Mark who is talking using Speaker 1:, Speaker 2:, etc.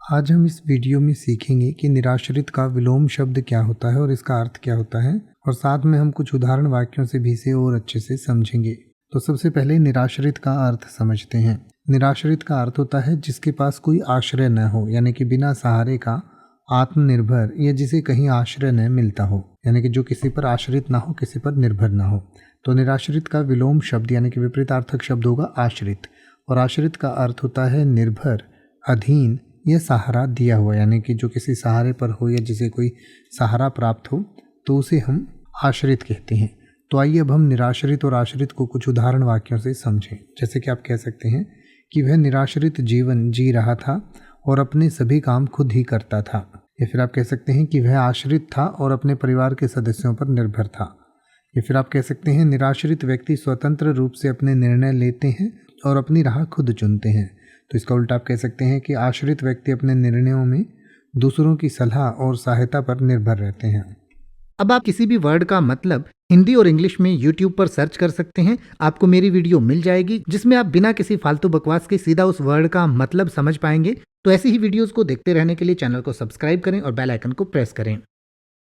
Speaker 1: आज हम इस वीडियो में सीखेंगे कि निराश्रित का विलोम शब्द क्या होता है और इसका अर्थ क्या होता है, और साथ में हम कुछ उदाहरण वाक्यों से भी इसे और अच्छे से समझेंगे। तो सबसे पहले निराश्रित का अर्थ समझते हैं। निराश्रित का अर्थ होता है जिसके पास कोई आश्रय न हो, यानी कि बिना सहारे का, आत्मनिर्भर, या जिसे कहीं आश्रय न मिलता हो, यानी कि जो किसी पर आश्रित ना हो, किसी पर निर्भर ना हो। तो निराश्रित का विलोम शब्द यानी कि विपरीतार्थक शब्द होगा आश्रित, और आश्रित का अर्थ होता है निर्भर, अधीन या सहारा दिया हुआ, यानी कि जो किसी सहारे पर हो या जिसे कोई सहारा प्राप्त हो तो उसे हम आश्रित कहते हैं। तो आइए अब हम निराश्रित और आश्रित को कुछ उदाहरण वाक्यों से समझें। जैसे कि आप कह सकते हैं कि वह निराश्रित जीवन जी रहा था और अपने सभी काम खुद ही करता था। या फिर आप कह सकते हैं कि वह आश्रित था और अपने परिवार के सदस्यों पर निर्भर था। या फिर आप कह सकते हैं निराश्रित व्यक्ति स्वतंत्र रूप से अपने निर्णय लेते हैं और अपनी राह खुद चुनते हैं। तो इसका उल्टा आप कह सकते हैं कि आश्रित व्यक्ति अपने निर्णयों में दूसरों की सलाह और सहायता पर निर्भर रहते हैं।
Speaker 2: अब आप किसी भी वर्ड का मतलब हिंदी और इंग्लिश में YouTube पर सर्च कर सकते हैं। आपको मेरी वीडियो मिल जाएगी जिसमें आप बिना किसी फालतू बकवास के सीधा उस वर्ड का मतलब समझ पाएंगे। तो ऐसी ही वीडियोस को देखते रहने के लिए चैनल को सब्सक्राइब करें और बेल आइकन को प्रेस करें।